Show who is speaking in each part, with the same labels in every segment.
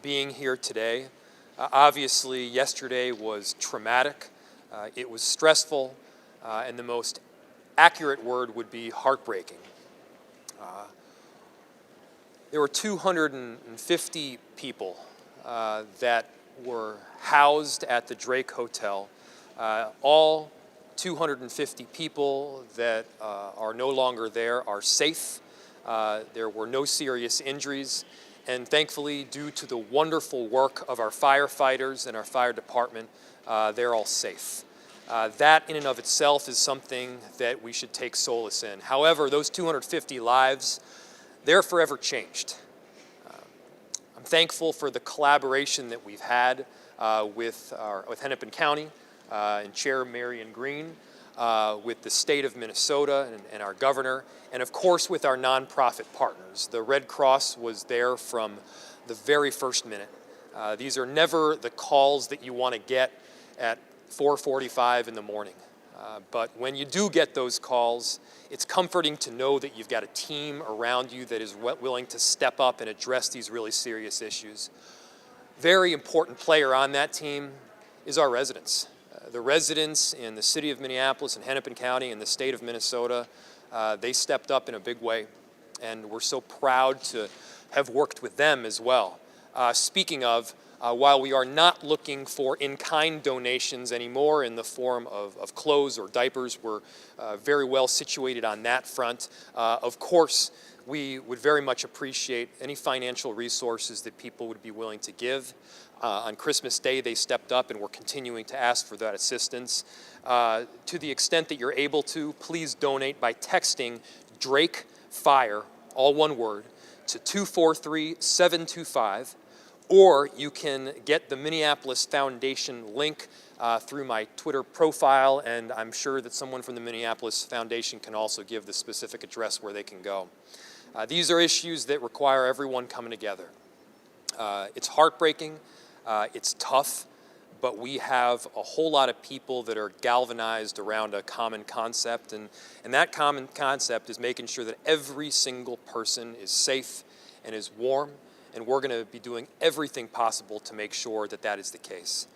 Speaker 1: being here today. Obviously, yesterday was traumatic, it was stressful, and the most accurate word would be heartbreaking. There were 250 people that were housed at the Drake Hotel. All 250 people that are no longer there are safe. There were no serious injuries, and thankfully, due to the wonderful work of our firefighters and our fire department, they're all safe. That in and of itself is something that we should take solace in. However, those 250 lives, they're forever changed. I'm thankful for the collaboration that we've had with Hennepin County and Chair Marion Green, with the state of Minnesota and our governor, and of course with our nonprofit partners. The Red Cross was there from the very first minute. These are never the calls that you want to get at 4:45 in the morning. But when you do get those calls, it's comforting to know that you've got a team around you that is willing to step up and address these really serious issues. Very important player on that team is our residents. The residents in the city of Minneapolis and Hennepin County and the state of Minnesota, they stepped up in a big way, and we're so proud to have worked with them as well. Speaking of, while we are not looking for in-kind donations anymore in the form of clothes or diapers, we're very well situated on that front. Of course, we would very much appreciate any financial resources that people would be willing to give. On Christmas Day, they stepped up, and we're continuing to ask for that assistance. To the extent that you're able to, please donate by texting Drake FIRE, all one word, to 243-725. Or you can get the Minneapolis Foundation link through my Twitter profile, and I'm sure that someone from the Minneapolis Foundation can also give the specific address where they can go. These are issues that require everyone coming together. It's heartbreaking, it's tough, but we have a whole lot of people that are galvanized around a common concept, and that common concept is making sure that every single person is safe and is warm. And we're going to be doing everything possible to make sure that that is the case.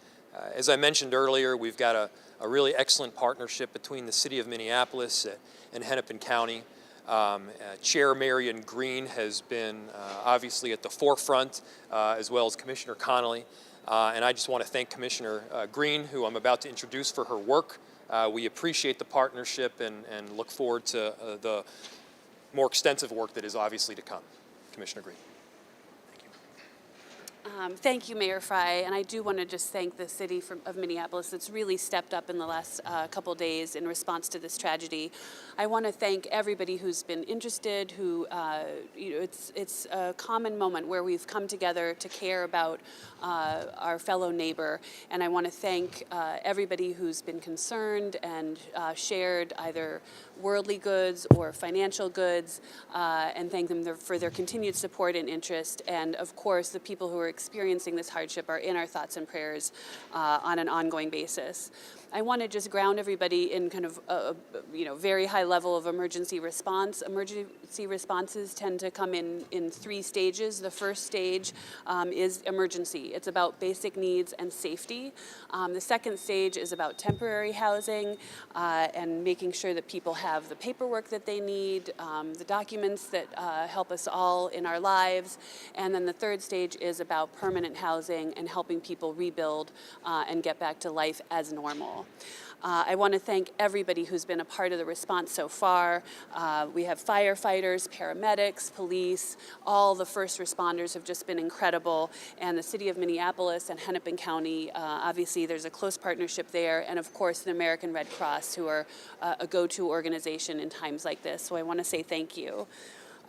Speaker 1: As I mentioned earlier, we've got a really excellent partnership between the city of Minneapolis and Hennepin County. Chair Marion Green has been obviously at the forefront, as well as Commissioner Connolly. And I just want to thank Commissioner Green, who I'm about to introduce, for her work. We appreciate the partnership and look forward to the more extensive work that is obviously to come. Commissioner Green.
Speaker 2: Thank you, Mayor Fry, and I do want to just thank the city of Minneapolis that's really stepped up in the last couple days in response to this tragedy. I want to thank everybody who's been interested, who, it's a common moment where we've come together to care about our fellow neighbor, and I want to thank everybody who's been concerned and shared either worldly goods or financial goods, and thank them for their continued support and interest. And of course, the people who are experiencing this hardship are in our thoughts and prayers on an ongoing basis. I want to just ground everybody in kind of a very high level of emergency response. Emergency responses tend to come in three stages. The first stage is emergency. It's about basic needs and safety. The second stage is about temporary housing and making sure that people have the paperwork that they need, the documents that help us all in our lives. And then the third stage is about permanent housing and helping people rebuild and get back to life as normal. I want to thank everybody who's been a part of the response so far. We have firefighters, paramedics, police, all the first responders have just been incredible. And the city of Minneapolis and Hennepin County, obviously there's a close partnership there. And of course, the American Red Cross, who are a go-to organization in times like this. So I want to say thank you.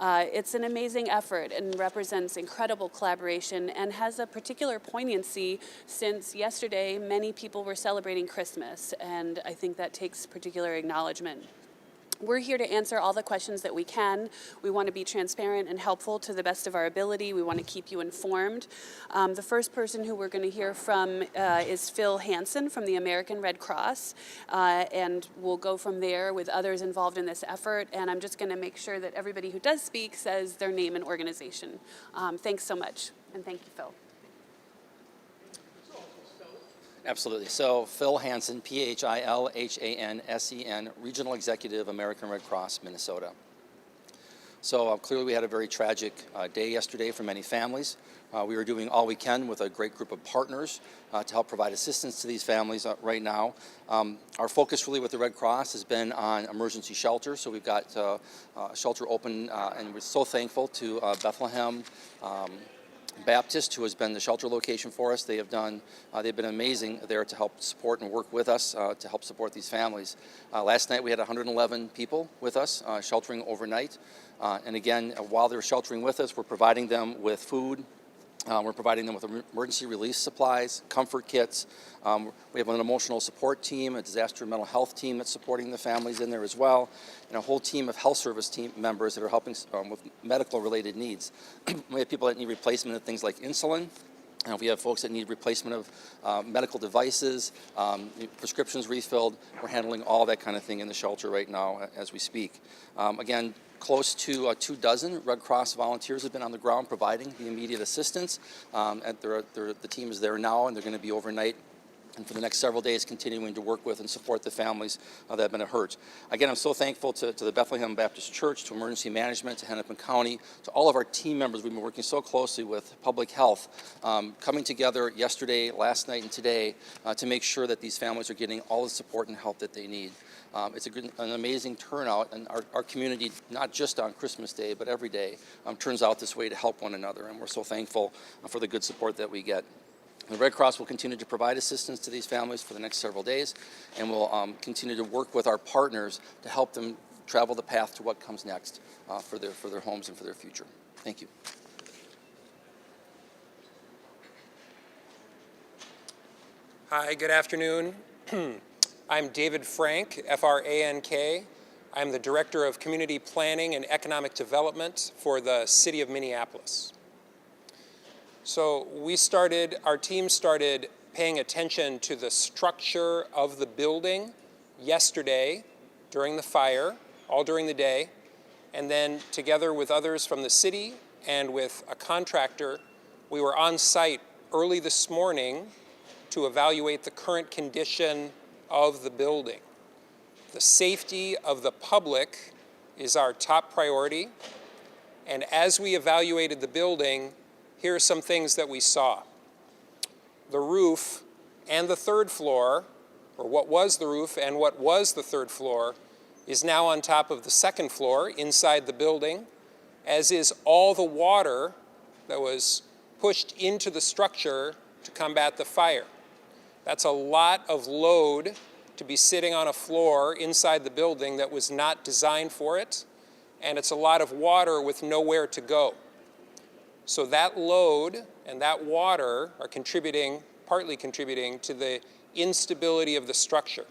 Speaker 2: It's an amazing effort and represents incredible collaboration and has a particular poignancy since yesterday many people were celebrating Christmas, and I think that takes particular acknowledgement. We're here to answer all the questions that we can. We want to be transparent and helpful to the best of our ability. We want to keep you informed. The first person who we're going to hear from is Phil Hansen from the American Red Cross, and we'll go from there with others involved in this effort. And I'm just going to make sure that everybody who does speak says their name and organization. Thanks so much, and thank you, Phil.
Speaker 3: Absolutely. So Phil Hansen, Philhansen, Regional Executive, American Red Cross, Minnesota. So clearly we had a very tragic day yesterday for many families. We are doing all we can with a great group of partners to help provide assistance to these families right now. Our focus really with the Red Cross has been on emergency shelter. So we've got a shelter open and we're so thankful to Bethlehem Baptist, who has been the shelter location for us. They've been amazing there to help support and work with us to help support these families. Last night we had 111 people with us sheltering overnight. And again, while they're sheltering with us, we're providing them with food. We're providing them with emergency relief supplies, comfort kits. We have an emotional support team, a disaster mental health team that's supporting the families in there as well, and a whole team of health service team members that are helping with medical related needs. We have people that need replacement of things like insulin. We have folks that need replacement of medical devices, prescriptions refilled. We're handling all that kind of thing in the shelter right now as we speak. Again, close to 2 dozen Red Cross volunteers have been on the ground providing the immediate assistance. The team is there now, and they're going to be overnight and for the next several days continuing to work with and support the families that have been hurt. Again, I'm so thankful to the Bethlehem Baptist Church, to emergency management, to Hennepin County, to all of our team members. We've been working so closely with public health, coming together yesterday, last night, and today to make sure that these families are getting all the support and help that they need. It's an amazing turnout, and our community, not just on Christmas Day, but every day, turns out this way to help one another, and we're so thankful for the good support that we get. The Red Cross will continue to provide assistance to these families for the next several days, and we'll continue to work with our partners to help them travel the path to what comes next for their homes and for their future. Thank you.
Speaker 1: Hi, good afternoon. I'm David Frank, F-R-A-N-K. I'm the Director of Community Planning and Economic Development for the City of Minneapolis. So our team started paying attention to the structure of the building yesterday during the fire, all during the day, and then together with others from the city and with a contractor, we were on site early this morning to evaluate the current condition of the building. The safety of the public is our top priority, and as we evaluated the building, here are some things that we saw. The roof and the third floor, or what was the roof and what was the third floor, is now on top of the second floor inside the building, as is all the water that was pushed into the structure to combat the fire. That's a lot of load to be sitting on a floor inside the building that was not designed for it, and it's a lot of water with nowhere to go. So that load and that water are partly contributing to the instability of the structure.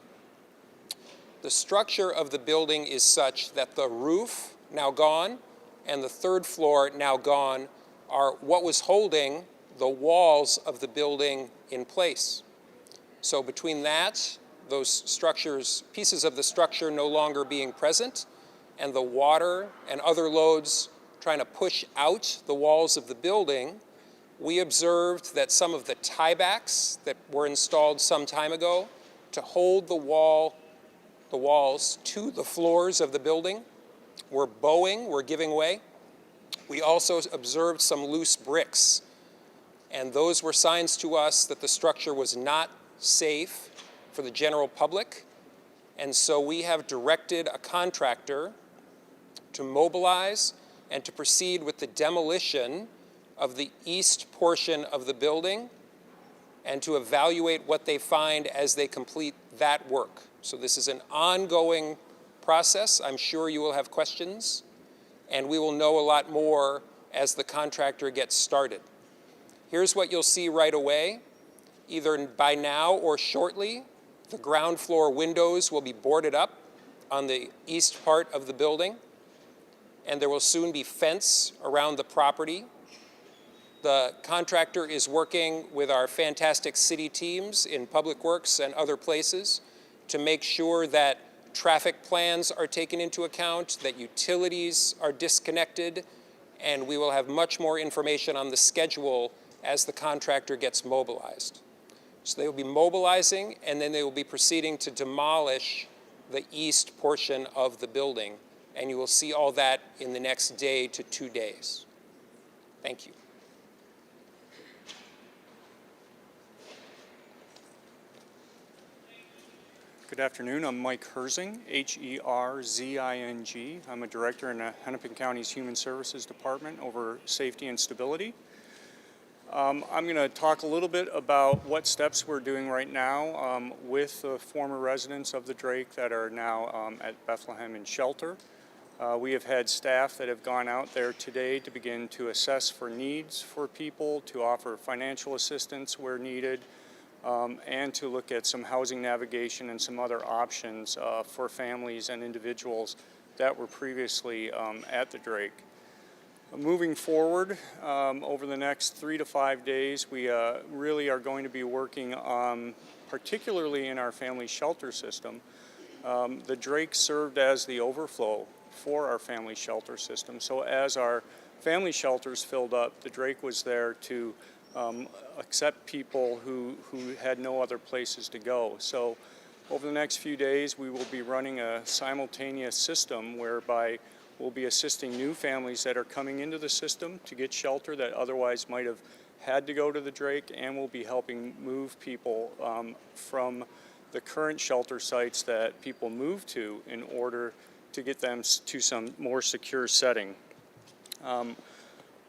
Speaker 1: The structure of the building is such that the roof, now gone, and the third floor, now gone, are what was holding the walls of the building in place. So between that, those structures, pieces of the structure no longer being present, and the water and other loads trying to push out the walls of the building, we observed that some of the tiebacks that were installed some time ago to hold the walls to the floors of the building were bowing, were giving way. We also observed some loose bricks, and those were signs to us that the structure was not safe for the general public, and so we have directed a contractor to mobilize and to proceed with the demolition of the east portion of the building and to evaluate what they find as they complete that work. So this is an ongoing process. I'm sure you will have questions, and we will know a lot more as the contractor gets started. Here's what you'll see right away. Either by now or shortly, the ground floor windows will be boarded up on the east part of the building, and there will soon be fence around the property. The contractor is working with our fantastic city teams in Public Works and other places to make sure that traffic plans are taken into account, that utilities are disconnected, and we will have much more information on the schedule as the contractor gets mobilized.
Speaker 4: So they will be mobilizing, and then they will be proceeding to demolish the east portion of the building. And you will see all that in the next day to 2 days. Thank you.
Speaker 5: Good afternoon. I'm Mike Herzing, Herzing. I'm a director in the Hennepin County's Human Services Department over safety and stability. I'm going to talk a little bit about what steps we're doing right now with the former residents of the Drake that are now at Bethlehem in shelter. We have had staff that have gone out there today to begin to assess for needs for people, to offer financial assistance where needed, and to look at some housing navigation and some other options for families and individuals that were previously at the Drake. Moving forward, over the next 3 to 5 days, we really are going to be working particularly in our family shelter system. The Drake served as the overflow for our family shelter system. So as our family shelters filled up, the Drake was there to accept people who had no other places to go. So over the next few days, we will be running a simultaneous system whereby we'll be assisting new families that are coming into the system to get shelter that otherwise might have had to go to the Drake, and we'll be helping move people from the current shelter sites that people move to in order to get them to some more secure setting.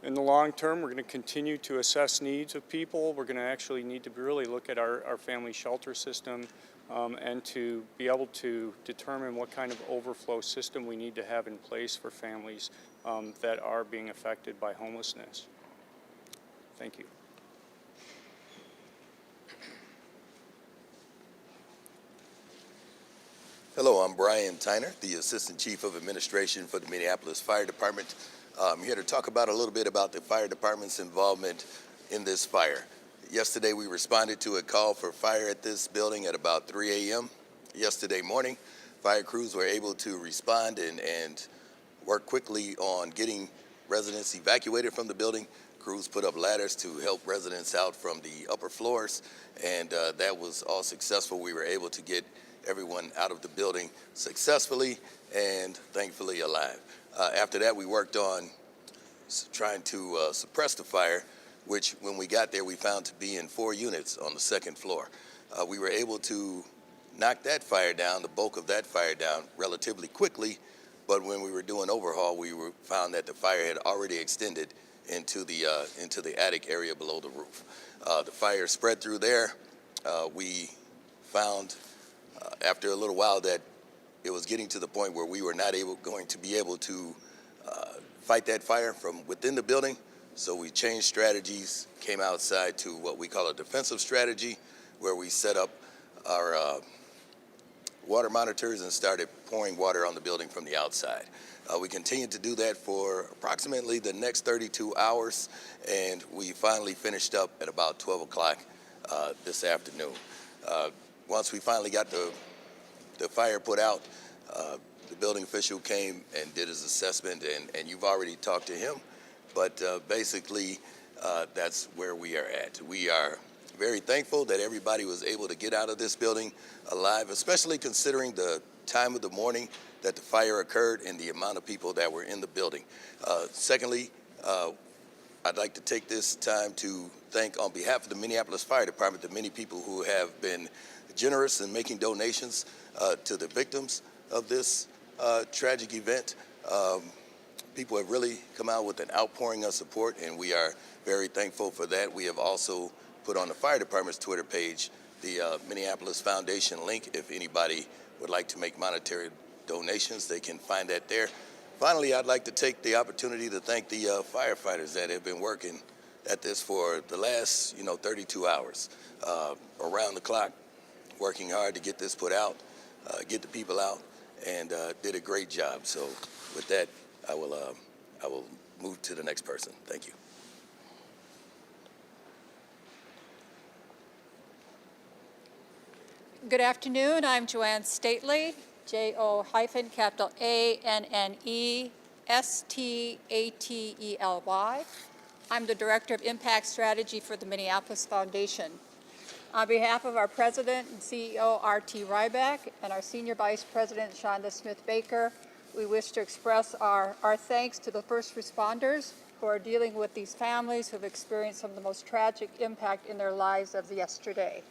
Speaker 5: In the long term, we're going to continue to assess needs of people. We're going to actually need to really look at our family shelter system and to be able to determine what kind of overflow system we need to have in place for families that are being affected by homelessness. Thank you.
Speaker 6: Hello, I'm Brian Tyner, the Assistant Chief of Administration for the Minneapolis Fire Department. I'm here to talk about a little bit about the fire department's involvement in this fire. Yesterday, we responded to a call for fire at this building at about 3 a.m. Yesterday morning, fire crews were able to respond and work quickly on getting residents evacuated from the building. Crews put up ladders to help residents out from the upper floors, and that was all successful. We were able to get everyone out of the building successfully and thankfully alive. After that, we worked on trying to suppress the fire, which when we got there, we found to be in 4 units on the 2nd floor. We were able to knock that fire down, the bulk of that fire down, relatively quickly, but when we were doing overhaul, we found that the fire had already extended into the attic area below the roof. The fire spread through there. We found after a little while that it was getting to the point where we were not going to be able to fight that fire from within the building. So we changed strategies, came outside to what we call a defensive strategy, where we set up our water monitors and started pouring water on the building from the outside. We continued to do that for approximately the next 32 hours, and we finally finished up at about 12 o'clock this afternoon. Once we finally got the fire put out, the building official came and did his assessment, and you've already talked to him, but basically that's where we are at. We are very thankful that everybody was able to get out of this building alive, especially considering the time of the morning that the fire occurred and the amount of people that were in the building. Secondly, I'd like to take this time to thank, on behalf of the Minneapolis Fire Department, the many people who have been generous in making donations to the victims of this tragic event. People have really come out with an outpouring of support, and we are very thankful for that. We have also put on the fire department's Twitter page the Minneapolis Foundation link. If anybody would like to make monetary donations, they can find that there. Finally, I'd like to take the opportunity to thank the firefighters that have been working at this for the last 32 hours, around the clock, working hard to get this put out, get the people out, and did a great job. So with that, I will move to the next person. Thank you.
Speaker 7: Good afternoon. I'm Joanne Stately, JoAnneStately. I'm the Director of Impact Strategy for the Minneapolis Foundation. On behalf of our President and CEO, R.T. Ryback, and our Senior Vice President, Shonda Smith-Baker, we wish to express our thanks to the first responders who are dealing with these families who have experienced some of the most tragic impact in their lives of yesterday.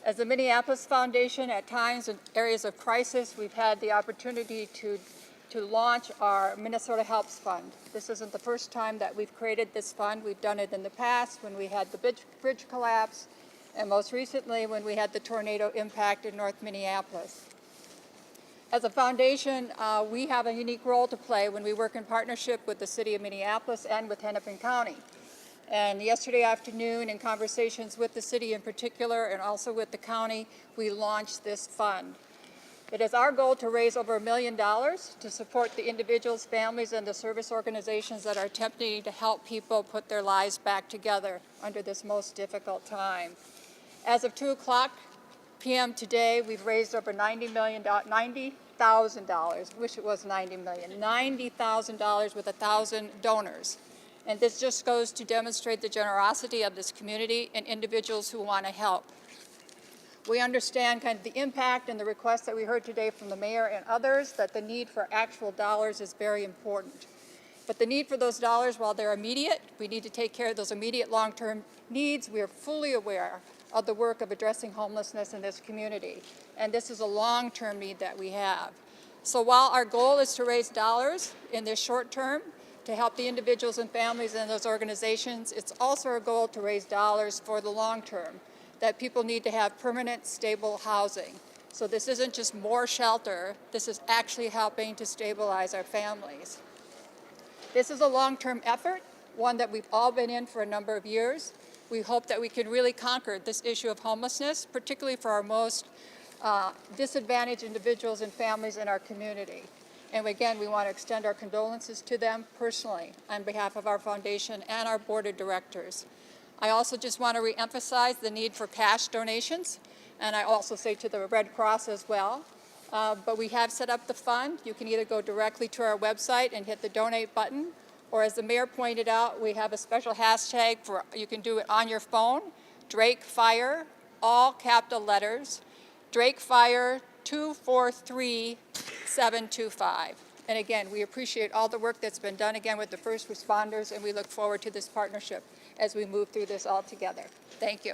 Speaker 7: As the Minneapolis Foundation, at times in areas of crisis, we've had the opportunity to launch our Minnesota Helps Fund. This isn't the first time that we've created this fund. We've done it in the past when we had the bridge collapse, and most recently when we had the tornado impact in North Minneapolis. As a foundation, we have a unique role to play when we work in partnership with the City of Minneapolis and with Hennepin County. And yesterday afternoon, in conversations with the city in particular and also with the county, we launched this fund. It is our goal to raise over $1 million to support the individuals, families, and the service organizations that are attempting to help people put their lives back together under this most difficult time. As of 2:00 p.m. today, we've raised over $90,000. Wish it was $90 million. $90,000 with 1,000 donors. And this just goes to demonstrate the generosity of this community and individuals who want to help. We understand kind of the impact and the requests that we heard today from the mayor and others, that the need for actual dollars is very important. But the need for those dollars, while they're immediate, we need to take care of those immediate long-term needs. We are fully aware of the work of addressing homelessness in this community. And this is a long-term need that we have. So while our goal is to raise dollars in this short term to help the individuals and families in those organizations, it's also our goal to raise dollars for the long term, that people need to have permanent, stable housing. So this isn't just more shelter, this is actually helping to stabilize our families. This is a long-term effort, one that we've all been in for a number of years. We hope that we can really conquer this issue of homelessness, particularly for our most disadvantaged individuals and families in our community. And again, we want to extend our condolences to them personally on behalf of our foundation and our board of directors. I also just want to reemphasize the need for cash donations, and I also say to the Red Cross as well. But we have set up the fund. You can either go directly to our website and hit the donate button, or as the mayor pointed out, we have a special hashtag for, you can do it on your phone, Drake Fire, all capital letters, Drake Fire 243725. And again, we appreciate all the work that's been done again with the first responders, and we look forward to this partnership as we move through this all together. Thank you.